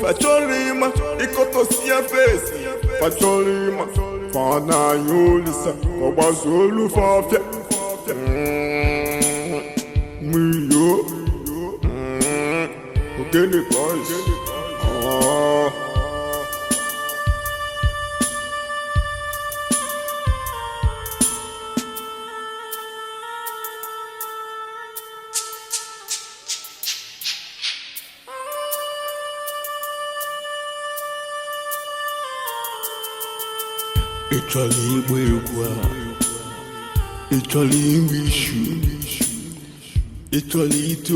Facholima, ikotosia face. Facholima, fana yulisa, obazulu fafia. Miyo, ogene boys. Ịchọrọ igba egwu a, ịchọrọ inwe ishu, ịchọrọ ite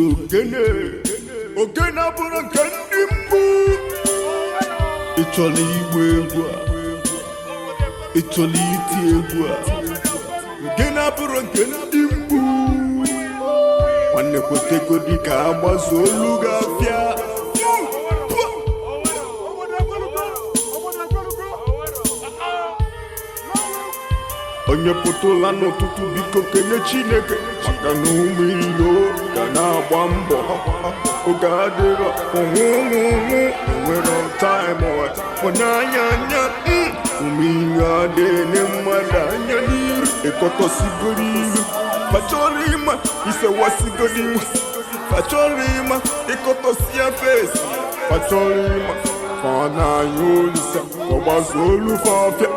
ogene abụrụ nke ndị mbụ. Ịchọrọ igba egwu a, ịchọrọ ite egwu a, ogene abụrụ nke ndị mbụ. Nwanne kwetego dịka agbazo olu ga-afịa. Onye pụtụla n'ụtụtụ biko kenye Chineke maka na ụmụ ilo ga na-agba mbọ oge adịrọ nwere taịmụ onye anya ụmụ ihe adịghị mmadụ anya n'iru ekọtọsigoro iru fachọrọ ịma isewasigoro iru fachọrọ ịma ịkọtọsia fesi fachọrọ ịma fa na-anya olisa ọgbazo olu fafịa.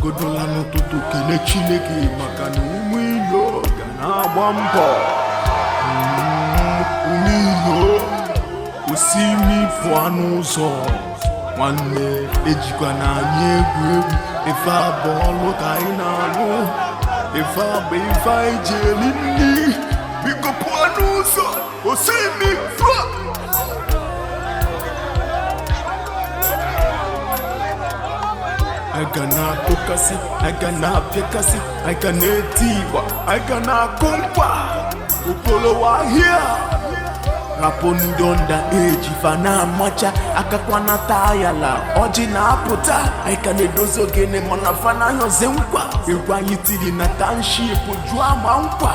Godola n'ụtụtụ kene Chineke maka na ụmụ ilo ga na-agba mbọ. Ụmụ ilo osimi pụọ n'ụzọ nwanne ejikwa na anyị egwu ife abụ ọlụ ka anyị na-alụ ife abụ ife anyị ji eli nri biko pụọ n'ụzọ osimi pụọ. I gonna kokasi, I gonna piekasi, I gonna tiwa, I gonna kumpa. Ukolo wa here. Rapondonda age fana macha akakwana tayala oji na aputa I gonna dozo gene mona fana yoze nkwa. Ewa yitili na township jua mankwa.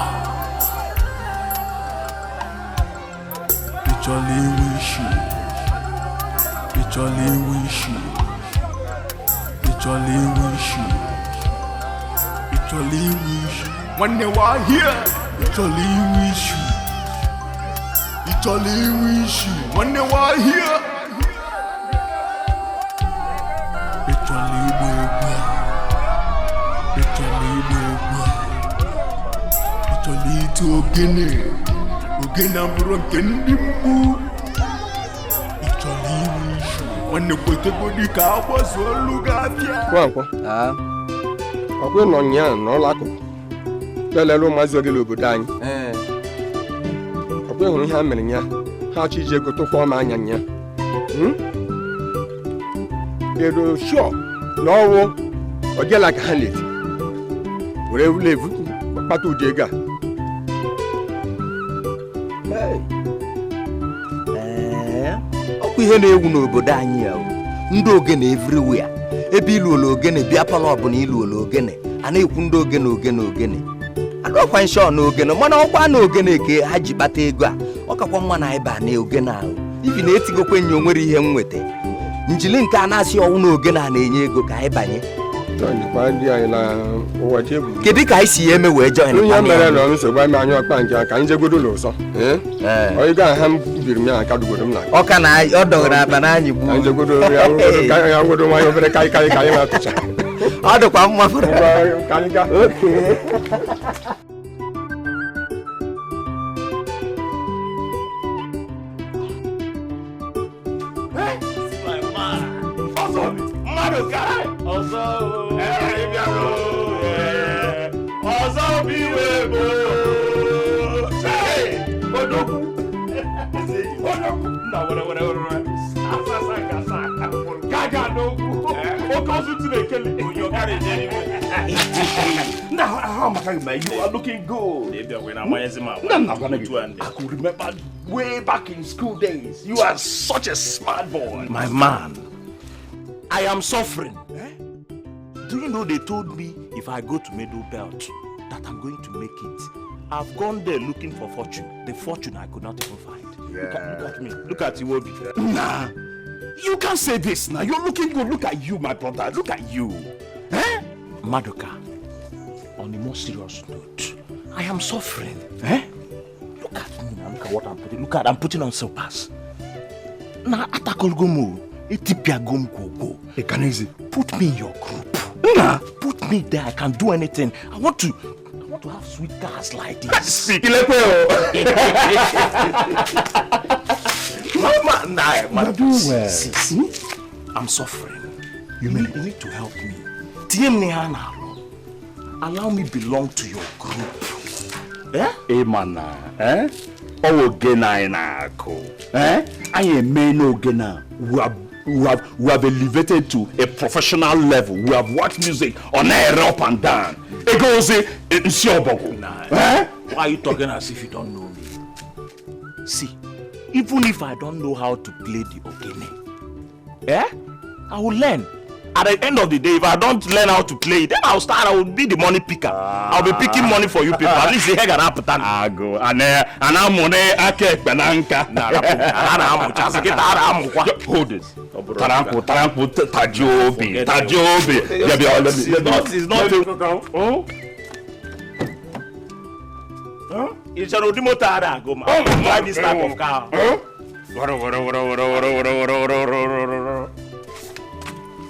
Ichole wishi. Jolly wish when they were here. Jolly wish when they were here. Jolly to Ogene aburo kendi mbu. When the body car was all look at you. Ọkwa nọ nya n'ụlọakụ lelelu maazị ogele obodo anyị ọkwa hụrụ ihe a mere nya ha achọ iji ego tụkwa ọma anya nya kedu shọ na ọwụ ogela ka ha leti were levu kpata ụdị ego a ọkwa ihe na-ewu n'obodo anyị ya ndị ogene everywhere ebe ilu ogene bịa palọ ọbụla ilu ogene a na-ekwu ndị ogene adọkwa nshọ na ogene mana ọkwa na ogene ke ha ji kpata ego a ọ kakwa mma na ịba na ogene ahụ ibi na etigokwa enyi onwere ihe nweta njili nke a na-asị ọnwụ na ogene a na-enye ego ka anyị banye kedu ka anyị si ya eme wee join onye mere na nsogbu anyị anya ọkpa nke ka anyị jegodo ụlọ ọzọ onye ga ha biri m ya aka dugodo m na ọka na ọ dọgara aba na anyị gbuo anyị jegodo ya ngodo nwanyị obere ka anyị na-atụcha ọ dịkwa mma fụrụ ka anyị ga You are looking good. I could remember way back in school days. You are such a smart boy. My man, I am suffering. Do you know they told me if I go to Middle Belt that I'm going to make it? I've gone there looking for fortune. The fortune I could not even find. Look at me. Look at Iwobi. Nah, you can't say this now. You're looking good. Look at you, my brother. Look at you. Eh? Madoka, on a more serious note, I am suffering. Eh? Look at me now. Look at what I'm putting. Look at I'm putting on slippers. Now atakol gomu, etipia gom go. Ekanezi, put me in your group. Nah, put me there. I can do anything. I want to have sweet cars like this. Speak. Mama, see, I'm suffering. You need to help me. Allow me belong to your group. Eh? Emana, eh? Oh, gena inako. Eh? I am no gena. We have elevated to a professional level. We have watched music on air up and down. It goes in Siobogo. Eh? Why are you talking as if you don't know me? See, even if I don't know how to play the ogene, I will learn. At the end of the day, if I don't learn how to play it, then I will be the money picker. I'll be picking money for you people. At least the heck and appetite. I go. And I'm money. I can't bananka. Hold it. Tarampo, Tajobi. It's not. It's an Odimotara. Go, buy this type of car.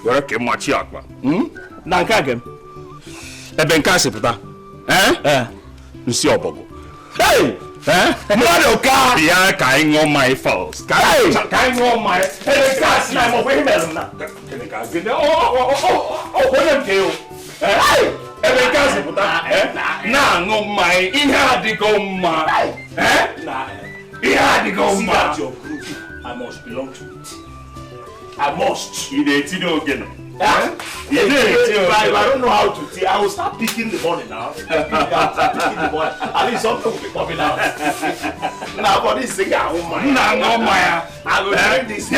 Where came my chiakwa? Nankagem. Ebenkasi puta. Nsiobogo. Hey! Madoka! Yeah, carrying on my falls. Carrying on my. Ebenkasi na mo we mel na. Ebenkasi. Oh, what you? Hey! Ebenkasi puta. Na ngom my iha di goma. Iha di goma. Your group, I must belong to it. I must. You did again. If I don't know how to tea, I will start picking the money now. At least something will be coming out. Now for this thing, I will drink this.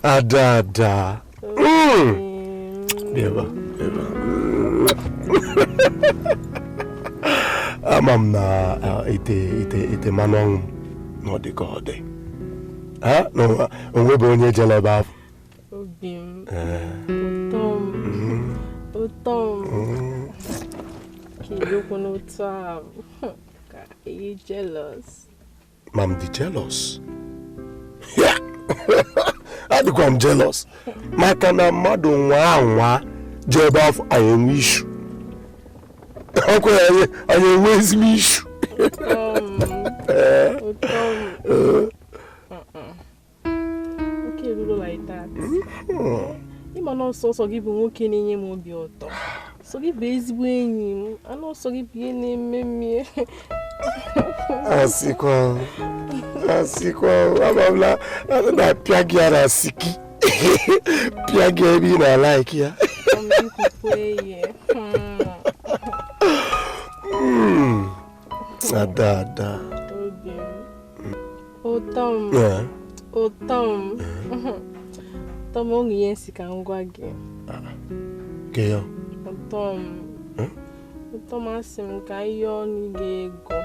Adada. Beba. Amam na ite manong no de gode. No onwe be onye jele ba. Obim. Otom. Kiyo kono ta. Are you jealous? Mam di jealous. Yeah. I think I'm jealous. Maka na mmadụ nwa jebe afọ anyị issue. Okay, I always miss. Okay, do like that. You man also give nwoke na-enye m obi ụtọ. So give ezigbo enyi m, and also give ihe na-eme m. Asikwa, amabla, na piagiara siki. Piagia bi na like ya. Adada. Otom. Yeah. Otom. Tomo ngiyensi kangwa ge. Geyo. Otom. Otom asim ka yo ni gego.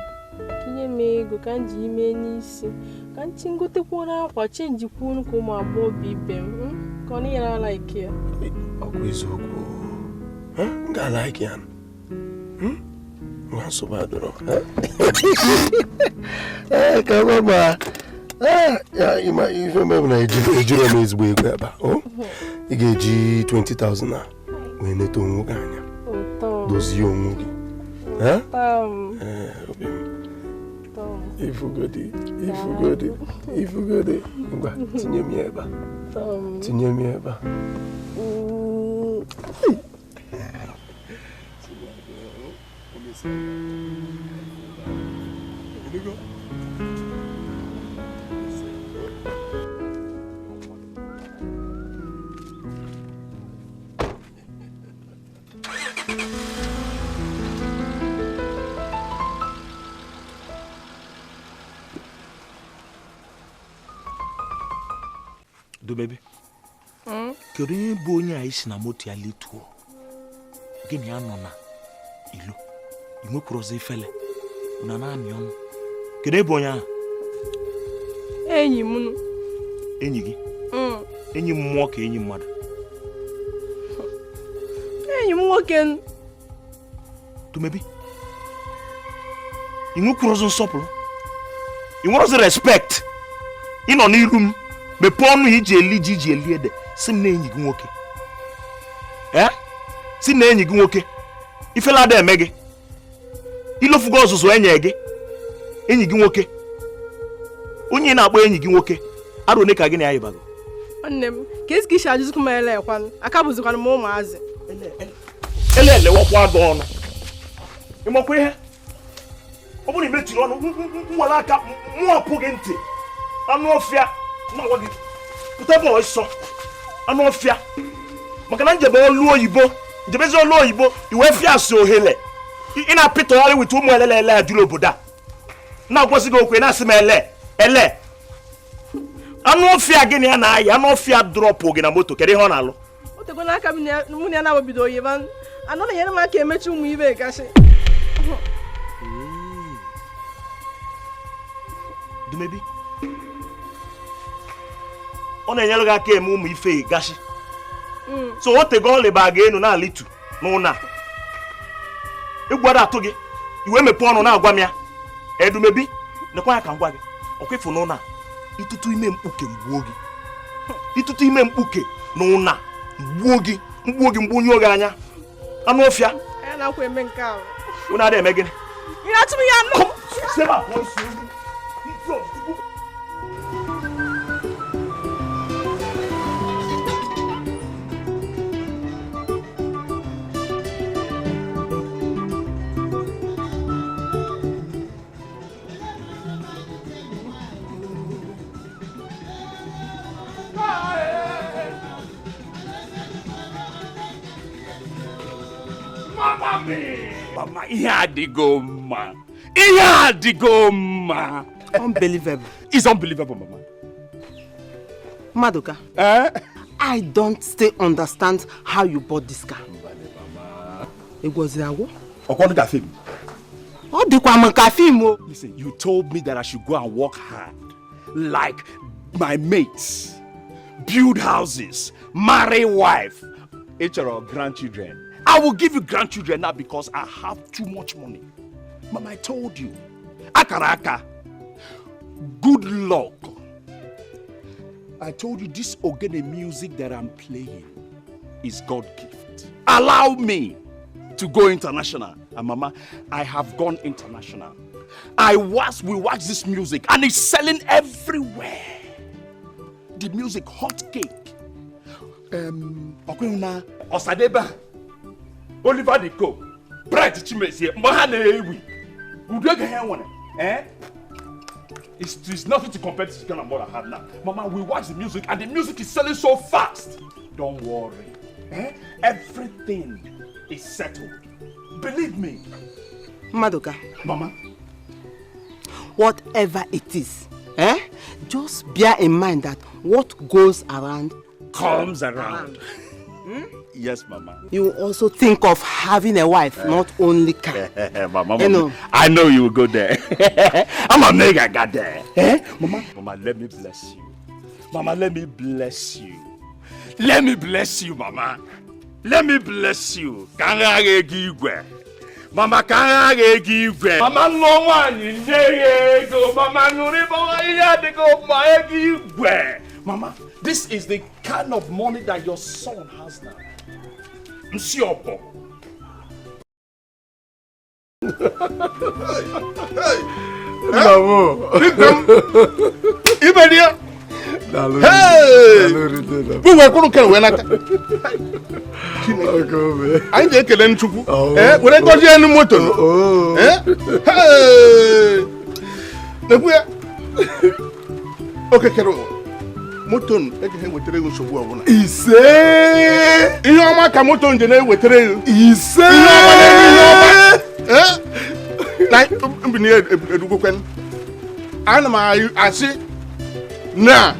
Kinye mego kanji ime n'isi. Kanchi ngote kwona akwa change kwunu ko ma bo bibem. Koni yara like ya. Okwizoku. Nga like yan. Not so bad, though. Come on, ma. Yeah, you remember I Jeremy's way grab. Oh, you get G20,000 now. We need to move on. Those young, huh? If you got it, tinye mi eba. Do baby. Kedu onye bụ onye a isi na moto ya letuo? Gịnị ya nọ na ilo? Inwekwurozi ifele. Una na-amị ọnụ. Kedu ebe onye ahụ? Enyi m. Enyi gị? Enyi mmụọ ka enyi mmadụ? Enyi m nwoke. Dumebi. Inwekwurozi nsọpụrụ? Inwerozi respect? Ị nọ n'iru m mepee ọnụ iji eli ji iji eli ede si m na enyi gị nwoke. Si na enyi gị nwoke ifela ada eme gị ilofugo ọzụzụ enye gị enyi gị nwoke onye na-akpọ enyi gị nwoke arụ one ka gị na ya yibago. Nwanne m ka esi ka isi ajụzụ m ele ekwanụ aka bụzikwanụ m ụmụazị elewakwa gị ọnụ ịmakwa ihe ọ bụrụ imechiri ọnụ nwere aka mwapụ gị ntị anụ ọfịa na-agwa gị pụta ebe ọsọ anụ ọfịa maka na njebezi olu oyibo iwe fịa si ohele ị na-apịtọgharị wite ụmụ elele a juru obodo a na-agwasị gị okwe na-asị m ele anụ ọfịa gịnị ya na-ayị anụ ọfịa drọpụ gị na moto kedu ihe ọ na-alụ o tego n'aka mụ na ya na-agbabido oyibo anọ na-enyere m aka emechi ụmụ ibe gasị Dumebi ọ na-enyere gị aka eme ụmụ ife gasị so o tego ọlịba ga-enu na-alitu n'ụna ịgwara atụ gị iwe mepee ọnụ na-agwa m ya Dumebi nekwa ya ka m gwa gị ọkwefu n'ụna itutu ime mkpuke mgbuo gị itutu ime mkpuke n'ụna mgbuo gị mgbu onye oge anya anụ ọfịa ya na-akwa eme nke ahụ unu adịghị eme gịnị ị na-atụ m ya nụ Mama, ihe adịgo mma. Unbelievable. It's unbelievable, Mama. Madoka. I don't still understand how you bought this car. It was a what? Listen, you told me that I should go and work hard, like my mates, build houses, marry wife, or grandchildren. I will give you grandchildren now because I have too much money. Mama, I told you. Akaraka. Good luck. I told you this Ogene music that I'm playing is God gift. Allow me to go international. And Mama, I have gone international. We watch this music and it's selling everywhere. The music, hot cake. Osadeba. Oliver Diko, Bright Chimesi, Mahane Ewi. It's nothing to compare to this kind of what I have now. Mama, we watch the music and the music is selling so fast. Don't worry. Everything is settled. Believe me. Madoka. Mama. Whatever it is, just bear in mind that what goes around comes around. Yes, Mama. You also think of having a wife, not only car. Mama, I know you will go there. I'm a mega got there. Mama, let me bless you. Mama, let me bless you. Let me bless you, Mama. Let me bless you. Mama, Mama, no one Mama, this is the kind of money that your son has now. Msiopo. Ibedia. Hey! We were going to when I didn't kill any trouble. When I got you any motor. Hey! Okay, Kero. Moton, eke we tere nsogbu ọbụla. Ise! Ihe ọma ka moton je na wetere. Ise! Na mbini edugokwen. Ana m asị na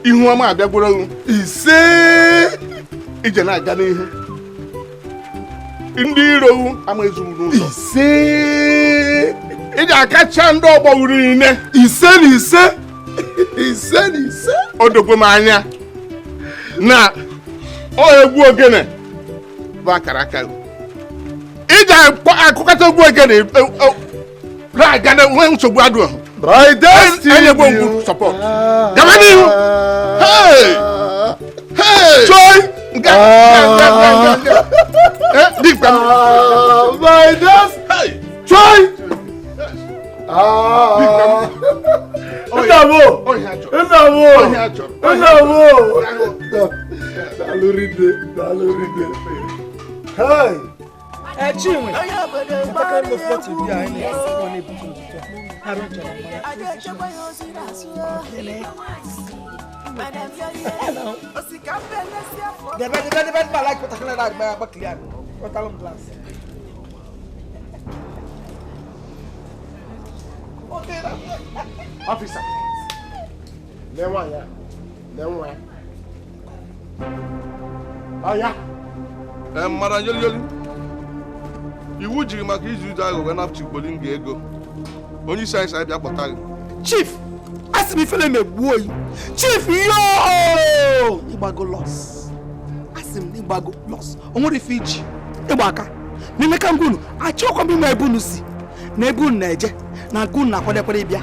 ihu ọma abịagworo ise ije na-aga n'ihu ndị iro ama ezuru n'ụzọ ise iji akacha ndị ọgbọ wuru niile ise na ise ise na ise o dogwe m anya na ọ egwu ogene bụ akara aka iji akụkọta egwu ogene na-aga na nwe nsogbu adụ ahụ enye gbo ngwu support gaba n'ihu Joy my destiny Joy Chinwe, officer mara yoli iwu jiri maka izu ụjọ aghụghọ napụchi Igbolinga ego onye isi anyị bịa kpọta gị Chief, asị m ifele megbuo yi. Chief, yo! Ịgbago loss. Asị m ịgbago loss. O nwere ife iji ịgba aka. N'ime ka ngunu, achọkwa m ịma ebe unu si. Na ebe unu na-eje, na nke unu na-akwadekwara ịbịa.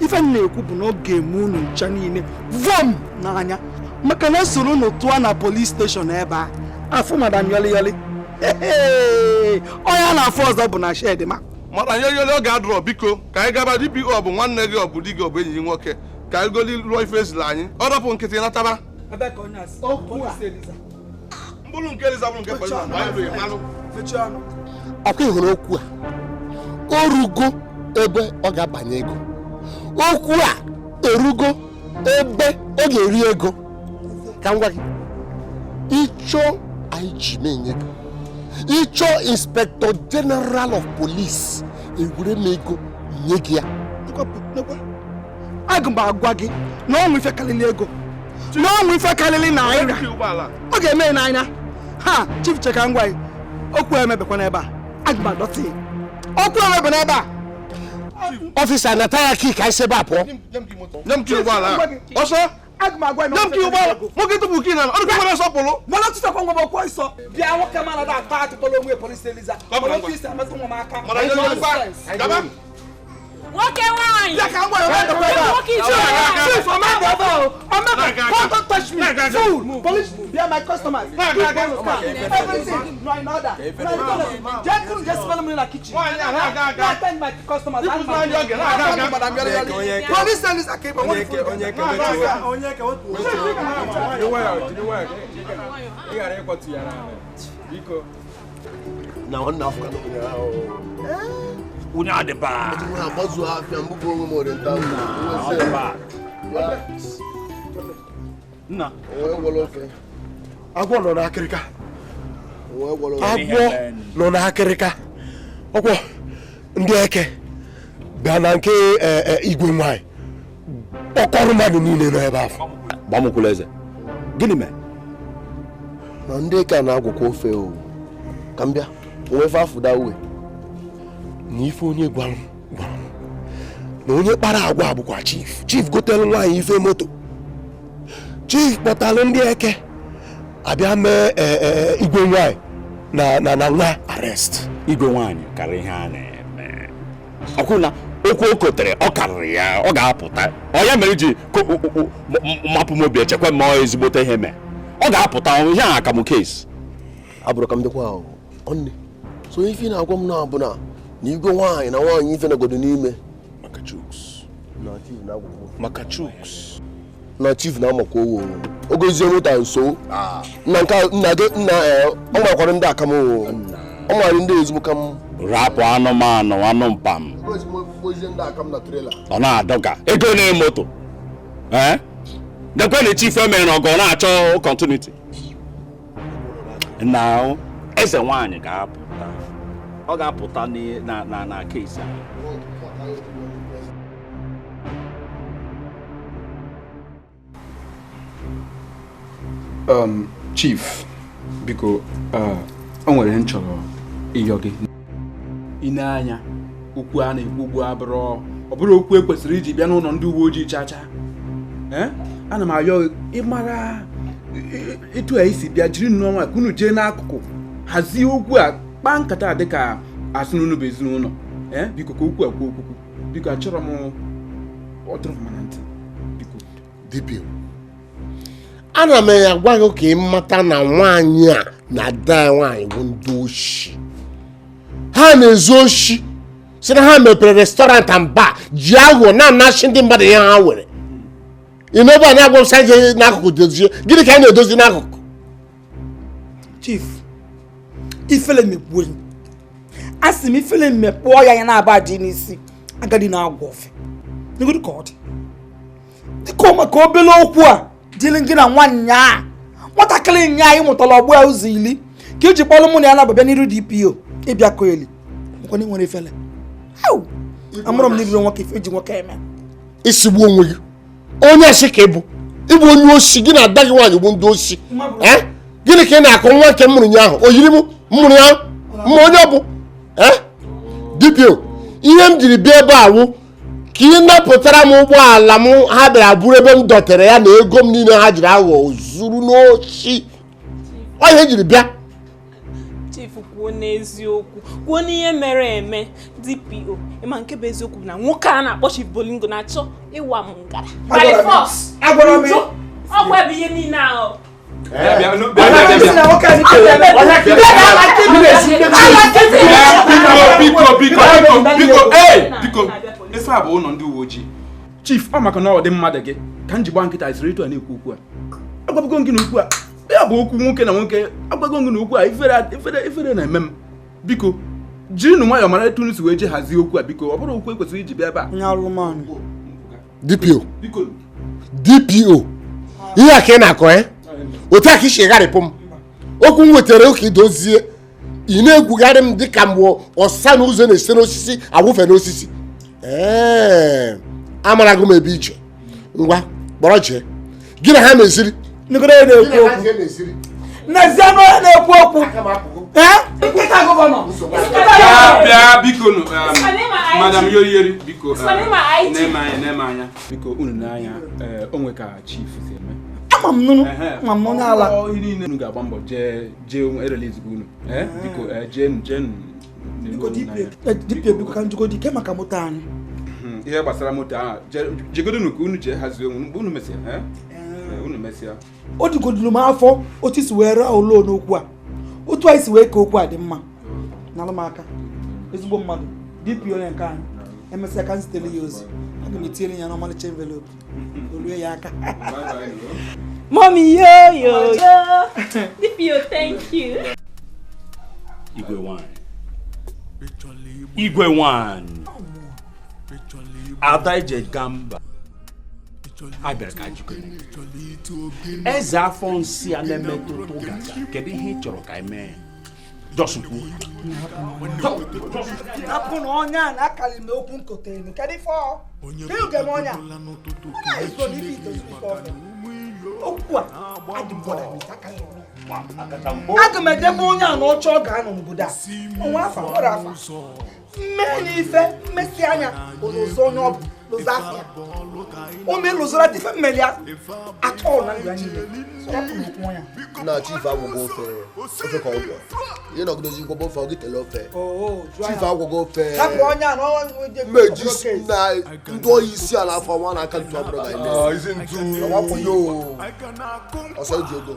Ife m na-ekwu bụ na oge eme unu ncha niile vom n'anya. Maka na soro unu tụọ na police station ebe a. Afụ Madam Yoli. Onye a na-afụ ọzọ bụ na shed ma. mara yoli ọ ga-adụrọ biko ka anyị gaba DPO ọ bụ nwanne gị ọ bụ di gị ọ bụ enyi gị nwoke ka anyị goli rụọ ife ezila anyị ọ dọpụ nkịtị nataba mkpụrụ nke Eliza bụrụ nke polisi ọkwa ịhụrụ okwu a o rugo ebe ọ ga-abanye ego okwu a erugo ebe ọ ga-eri ego ka m gwa gị ịchọ IG na-enye gị ịchọ Inspector General of Police egwure m ego nye gị ya aga m agwa gị na ọnwụ ife karịrị ego na ọnwụ ife karịrị naira ọ ga-eme n'anya ha Chief cheka ngwa gị okwu emebekwa n'ebe a aga m adọtị okwu emebe n'ebe a ọfịsa nata ya kii ka anyị sebe a pụọ nye m kii ụgbọala ọsọ aga m agwa nye m kii ụgbọala nwoke tupu kii na ọdụ kwere nsọpụrụ mana tụtakwa nwa m ọkwa ịsọ bịa nwoke mana da ata atụtọla onwe polisi Eliza mana otu isi amasị nwa m aka nwoke nwaanyị ya ka ngwa ya Chief, don't touch me fool police they are my customers everything no in order gentle just follow me in the kitchen I attend my customers police Eliza keep na wannan afka Unya de ba. na bazu afia mbugo onwe mo renta Na. agwọ nọ n'akịrịka agwọ nọ n'akịrịka ọkwọ ndị eke bịa na nke igwe nwanyị ọkọrọ mmadụ niile nọ ebe afọ Gbamukwula eze. Gịnị mee? na ndị eke na-agwụkwa ofe o ka m bịa onwefe afụda uwe na ife onye gwara m na onye kpara agwa bụkwa chief gotere nwaanyị ife moto chief kpọtalụ ndị eke abịa mee igwe nwaanyị na nwa arrest Igwe nwaanyị karịrị ihe a na-eme. Ọkwụ na okwu o kotere ọ karịrị ya ọ ga-apụta. Ọ ya mere ji mapụ m obi echekwa ma ọ ezigbote ihe mee. Ọ ga-apụta ihe a ka m case. abụrụ ka m dịkwa ọnne so ife na-agwa m na abụna na igwe nwaanyị na nwaanyị ife nagodo n'ime Maka Chuks. maka Chuks na chief na-amakwa owo ogozie moto nso nna gị nna ọ makwara ndị aka m owo ọ mara ndị ezigbo ka m Rapụ anụmanụ anụ mpam. Ọ na-adọga ego na moto. Dekwe na chief emere na ọgọ na-achọ continuity. Now, eze nwaanyị ga-apụta. Ọ ga-apụta na case a. Chief, biko o nwere ihe m chọrọ ịyọ gị. Ị na-anya okwu a na-ekwu ugbu a ọ bụrụ okwu ekwesịrị iji bịa n'ụlọ ndị uwe ojii chacha. Ana m ayọ ịmara etu a isi bịa jiri nnọọ ka unu jee n'akụkụ hazie okwu a kpaa nkata dịka asị n'unu bụ ezinụlọ. Biko ka okwu a kwuo okwukwu. Biko achọrọ m ọdụrụ m na ntị. Biko dibịa, ana m agwa gị ka ị mata na nwaanyị a na ada nwaanyị bụ ndị oshi. Ha na-ezu oshi si na ha mepere restaurant and bar ji aghụghọ na-anachi ndị mmadụ ihe ha nwere. Ebe anyị agwụsa je n'akụkụ dozie gịnị ka anyị na-edozi n'akụkụ? Chief, ifele mekpuo asị m ifele mmekpụọ ya na-aba dị n'isi agadi na-agwọ ofe n'egodu ka ọ dị dịka maka obele okwu a dịrị gị na nwatakịrị nya anyị mụtara ọgbụ ya ụzọ iri ka iji kpọrọ mụ na ya na-ababịa n'iru DPO ịbịa koeli nkwenye nwere ifele amụrụ m n'iriro nwoke ife ji nwoke eme isigbu onwe gị onye asị ka ịbụ onye osi gị na ada gị nwaanyị bụ ndị osi. Gịnị ka ị na-akọ nwa nke mmụrụ ya ahụ o yiri m mmụrụ ya mma onye ọ bụ dibịa? Ihe m jiri bịa ebe awụ ka ị napụtara m ụgbọala m ha bịara bụrụ ebe m dọtere ya na ego m niile ha jiri aghọ zuru n'ochi. Ọ ihe jiri bịa. Chief, kwuo n'eziokwu, kwuo n'ihe mere eme. DPO ịma nke bụ eziokwu na nwoke a na-akpọ Chief Bolingo na-achọ ịwa m ngara by force. Agwara m ọgwa bụ ihe niile ahụ. Biko ife a bụ ụlọ ndị uwe ojii. Chief, ọ maka na ọ dị mmadụ gị ka m ji gba nkịta isiri etu a na-ekwu okwu a. Agwago gị na okwu a ya bụ okwu nwoke na nwoke. Agwago gị na okwu a ifere na-eme m. Biko jiri nụ nwayọọ mara etu unu si wee je hazie okwu a. Biko ọ bụrụ okwu ekwesịrị iji bịa ebe a. DPO ihe a ka ị na-akọ otu a ka isi egharịpụ m okwu m wetara ụka idozie ị na-egwugharị m dịka mgbe ọsa na ụzọ na-ese n'osisi awụfe n'osisi. Amarago m ebe iche ngwa kpọrọ jee gị na ha na-esiri na-ekwu okwu. Bịa biko Madam Yoyeri biko na-eme anya biko unu n'anya onwe ka Chief si eme. Ama m n'onye ala unu ga-agba mbọ jee erelize unu. Biko biko DPO biko ka njikọ dị ke maka moto anyị. Ihe gbasara moto ahụ jegodo unu ka unu jee hazie onwe mgbe unu mesịa. O digodulu m afọ otu isi wee raa ụlọ n'okwu a otu anyị si wee ka okwu a dị mma n'ala m aka ezigbo mmadụ DPO onye nke anyị emesịa ka m zitere ya ozi aga m etinyere ya n'ọmalịcha envelope olue ya aka. Mommy yo DPO, thank you. Igwe one Adaije Gamba abịara ka jikọ eze afọ nsị a na-emetụta ụgaga. Kedu ihe ị chọrọ ka eme? Jọsukwu hapụ na onye a na-akali m okwu nkotere m kedu ife ọ ke m onye a okwu a aga m edebe onye a n'oche ọ ga-anọ n'obodo a onwe afa nwere afa mmee n'ife mmesi anya ụzọ onye ọ bụ lụzọ afọ ya ome lụzọra dife mmeli atọ na ndụ ya niile na Chief agwụgwọ ofe ka ọgwọ ihe nọgidozi gwọbọ ofe ọ gị tele ofe Chief agwụgwọ ofe meji na ndị oyi isi ala afọ nwa na-aka ntu abụrụ ga-eme wapụ ya ọsọ iji ego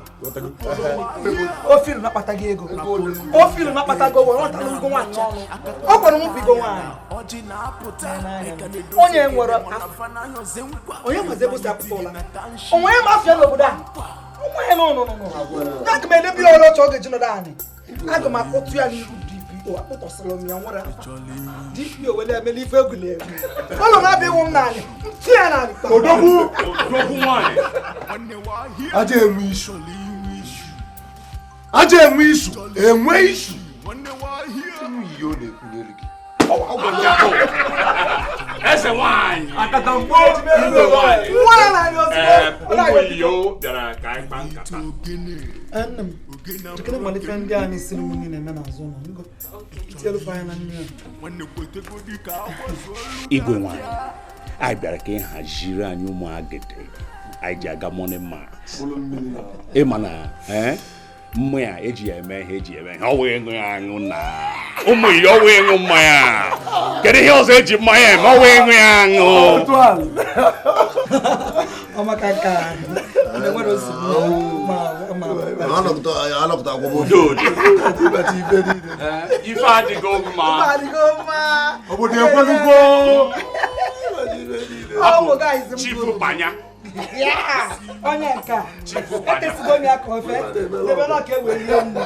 ofilu na-akpata gị ego ofilu na-akpata gị were ọtara ngo nwaanyị ọ kwere nwụpụ igo nwaanyị onye nwere onye nweze ebosi apụta ụla onwe ya mafia n'obodo a onwe ya n'ụnụnụnụ aga m edebe ya ọrụ ọchọ ọ ga-eji nọdụ anyị aga m akpọtụ ya n'ihu DPO akpụtọsịrị m ya nwere DPO wele emela ife egwuli egwu ụlọ na-abịa iwu m n'anyị ntị ya n'anyị odogwu nwaanyị aja enwe isu aja enwe isu enwe isu ihe ọ na-ekwu n'elu gị Ese wine. Akatambo. Ese wine. Wala na ni osi. Umwe bịara ka anyị kpaa nkata. Anam. Tukene mali fendi ani sirimuni na na zona. Ngo. Tielu fa na nnya. Igwe nwanyị. Anyị bịara ka ịhaziri anyị ụmụ agịdị. Anyị ji aga morning mass. Ịma na mmanya eji eme ihe ọ wee ṅụ ya aṅụ na ụmụ iyi ọ wee ṅụ mmanya. Kedu ihe ọzọ eji mmanya eme ọ wee ṅụ ya aṅụ? Ọmakaka. Ndị nwere ozugbo anọpụta akwụkwọ ife adịgo mma. Obodo ekwelugo. Chifu Banya. Onye nka. Etesigo m ya ka ofe. Debe na ka eweli m.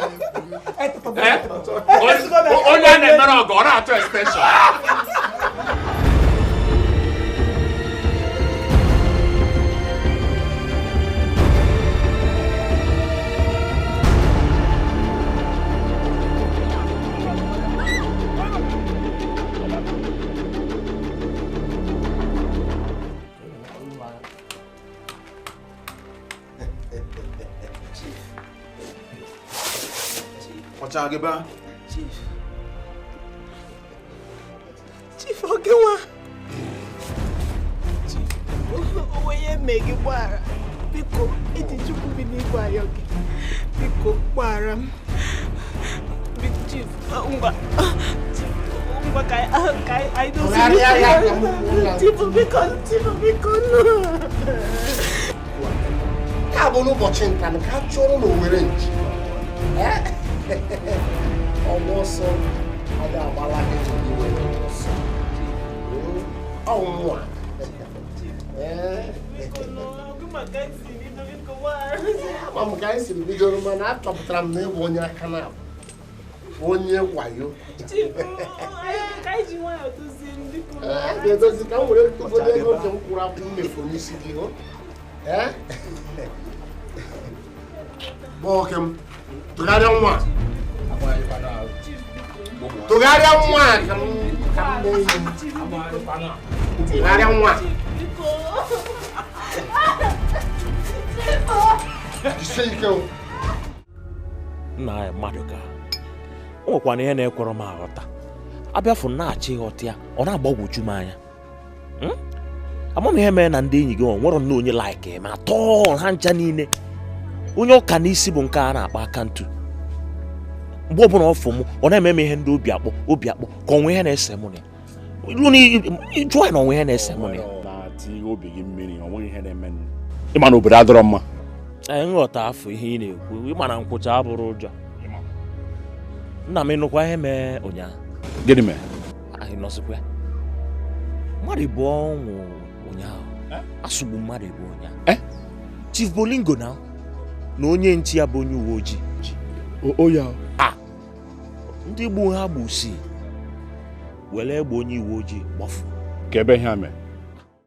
Onye a na-emere ọgụ ọ na-atụ extension. Chageba. Chief Ogewa. Chief, oye megi bara. Biko, eti chuku bini kwa yogi. Biko, bara. Big Chief, umba. Umba kai, I don't see. Chief, biko, no. Kabulu bochin kan ka choro no werenji. Almoço, ada bala que tu viu almoço. Vamos cá esse vídeo no maná, top tramne vonya canal. Vonya wayo. Cai de uma eu tô sendo. Eu tô se calmo, eu tô podendo ter curar com me fornecer digo. Bom, que Tugari uma. Tugari uma. Tugari uma. Disseikeu. Na Madoka. O kwani ihe na-ekworo m aghọta. Abịafụ na-achị ịghọta ya, ọ na-agbagwoju m anya. Amam ihe mere na ndị enyi gị nwere na onye like ma atọ ha ncha niile. Onye ọka n'isi bụ nke a na-akpa aka ntu. Mgbe ọbụla ọ fụ m ọ na-eme m ihe ndị obi akpọ ka onwe ihe na-ese m na jụọ ya na onwe ihe na-ese m na na-ati obi gị mmiri onwe ihe na-eme ịma na obodo adọrọ mma. Nghọta afọ ihe ị na-ekwu ịma na nkwụcha abụrụ ụjọ. Nna m ịnụkwa ihe mee ụnyaahụ. Gịnị mere? Anyị nọzikwa mmadụ bụ ọnwụ ụnyaahụ. Asụgbu mmadụ bụ ụnyaahụ. Chief Bolingo na onye nchi ya bụ onye uwe ojii. Oya. Ndị gbu ha gbusi were egbe onye uwe ojii gbafu. Ka ebe ihe a mee.